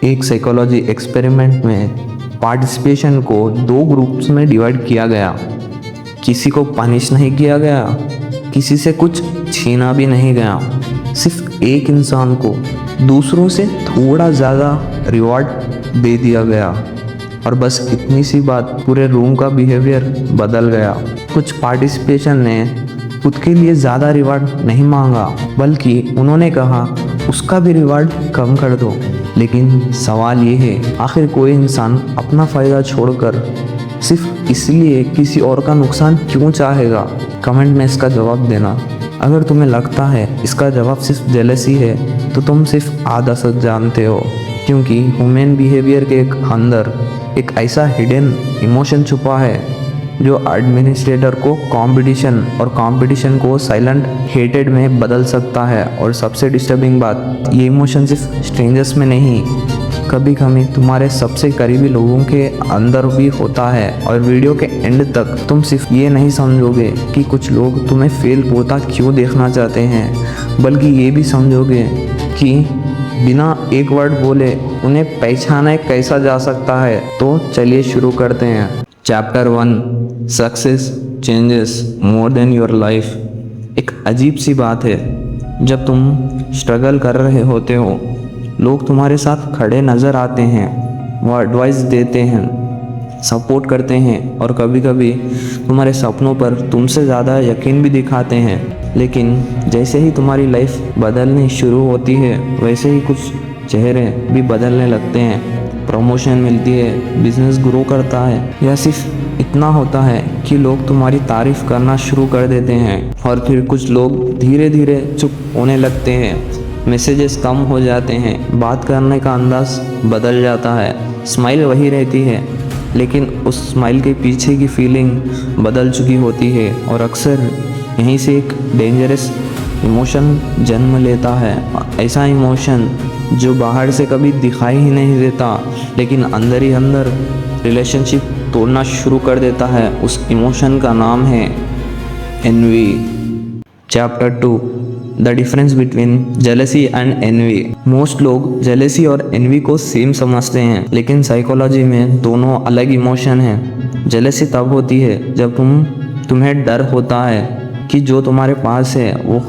एक psychology experiment में participation को 2 ग्रुप्स में डिवाइड किया गया। किसी को पनिश नहीं किया गया, किसी से कुछ छीना भी नहीं गया। सिर्फ एक इंसान को दूसरों से थोड़ा ज़्यादा रिवॉर्ड दे दिया गया और बस इतनी सी बात पूरे रूम का बिहेवियर बदल गया। कुछ पार्टिसिपेशन ने खुद के लिए ज़्यादा रिवार्ड नहीं मांगा, बल्कि उन्होंने कहा उसका भी रिवार्ड कम कर दो। लेकिन सवाल ये है, आखिर कोई इंसान अपना फ़ायदा छोड़कर सिर्फ इसलिए किसी और का नुकसान क्यों चाहेगा? कमेंट में इसका जवाब देना। अगर तुम्हें लगता है इसका जवाब सिर्फ जेलसी है तो तुम सिर्फ आधा सच जानते हो, क्योंकि ह्यूमन बिहेवियर के अंदर एक ऐसा हिडन इमोशन छुपा है जो एडमिनिस्ट्रेटर को कंपटीशन और कंपटीशन को साइलेंट हेटेड में बदल सकता है। और सबसे डिस्टर्बिंग बात, ये इमोशन सिर्फ स्ट्रेंजर्स में नहीं, कभी कभी तुम्हारे सबसे करीबी लोगों के अंदर भी होता है। और वीडियो के एंड तक तुम सिर्फ ये नहीं समझोगे कि कुछ लोग तुम्हें फेल होता क्यों देखना चाहते हैं, बल्कि ये भी समझोगे कि बिना एक वर्ड बोले उन्हें पहचाना कैसा जा सकता है। तो चलिए शुरू करते हैं। Chapter 1, success changes more than your life. एक अजीब सी बात है, जब तुम स्ट्रगल कर रहे होते हो, लोग तुम्हारे साथ खड़े नज़र आते हैं, वो एडवाइस देते हैं, सपोर्ट करते हैं और कभी कभी तुम्हारे सपनों पर तुमसे ज़्यादा यकीन भी दिखाते हैं। लेकिन जैसे ही तुम्हारी लाइफ बदलनी शुरू होती है, वैसे ही कुछ चेहरे भी बदलने लगते हैं। प्रमोशन मिलती है, बिजनेस ग्रो करता है, या सिर्फ इतना होता है कि लोग तुम्हारी तारीफ़ करना शुरू कर देते हैं। और फिर कुछ लोग धीरे धीरे चुप होने लगते हैं, मैसेजेस कम हो जाते हैं, बात करने का अंदाज बदल जाता है। स्माइल वही रहती है, लेकिन उस स्माइल के पीछे की फीलिंग बदल चुकी होती है। और अक्सर यहीं से एक डेंजरस इमोशन जन्म लेता है। ऐसा इमोशन जो बाहर से कभी दिखाई ही नहीं देता, लेकिन अंदर ही अंदर रिलेशनशिप तोड़ना शुरू कर देता है। उस इमोशन का नाम है envy. Chapter 2, the difference between jealousy and envy. Most लोग जेलसी और एनवी को सेम समझते हैं, लेकिन साइकोलॉजी में दोनों अलग इमोशन हैं। जेलसी तब होती है जब तुम्हें डर होता है कि जो तुम्हारे पास है वो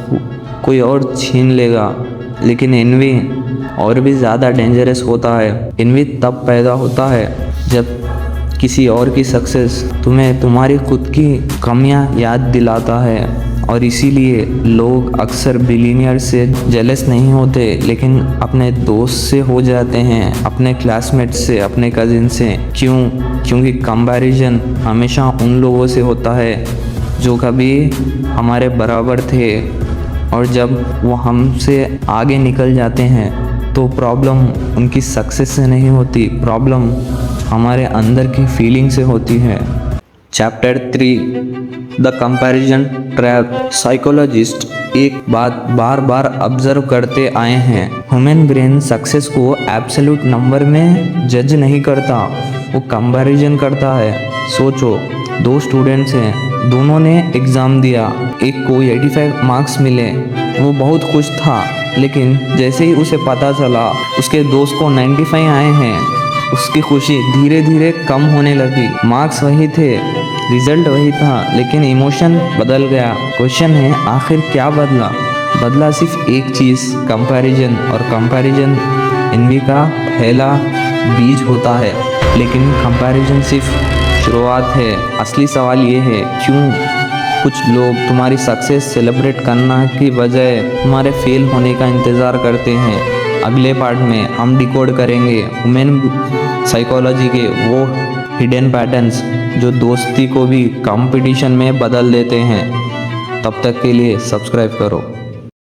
कोई और छीन लेगा। लेकिन एनवी और भी ज़्यादा डेंजरस होता है। एनवी तब पैदा होता है जब किसी और की सक्सेस तुम्हें तुम्हारी खुद की कमियां याद दिलाता है। और इसीलिए लोग अक्सर बिलीनियर से जेलस नहीं होते, लेकिन अपने दोस्त से हो जाते हैं, अपने क्लासमेट से, अपने कजिन से। क्यों? क्योंकि कंपैरिजन हमेशा उन लोगों से होता है जो कभी हमारे बराबर थे, और जब वो हमसे आगे निकल जाते हैं तो प्रॉब्लम उनकी सक्सेस से नहीं होती, प्रॉब्लम हमारे अंदर की फीलिंग से होती है। Chapter 3, the comparison trap. Psychologist एक बात बार बार ऑब्जर्व करते आए हैं, ह्यूमन ब्रेन सक्सेस को एब्सोल्यूट नंबर में जज नहीं करता, वो कंपैरिजन करता है। सोचो, 2 स्टूडेंट्स हैं, दोनों ने एग्ज़ाम दिया, एक को 85 मार्क्स मिले, वो बहुत खुश था। लेकिन जैसे ही उसे पता चला उसके दोस्त को 95 आए हैं, उसकी खुशी धीरे धीरे कम होने लगी। मार्क्स वही थे, रिजल्ट वही था, लेकिन इमोशन बदल गया। क्वेश्चन है, आखिर क्या बदला? बदला सिर्फ एक चीज़, कंपैरिजन। और कंपैरिजन एनवी का पहला बीज होता है। लेकिन कंपैरिजन सिर्फ शुरुआत है। असली सवाल ये है, क्यों कुछ लोग तुम्हारी सक्सेस सेलिब्रेट करना की बजाय तुम्हारे फेल होने का इंतज़ार करते हैं? अगले पार्ट में हम डिकोड करेंगे ह्यूमन साइकोलॉजी के वो हिडन पैटर्न्स जो दोस्ती को भी कंपटीशन में बदल देते हैं। तब तक के लिए सब्सक्राइब करो।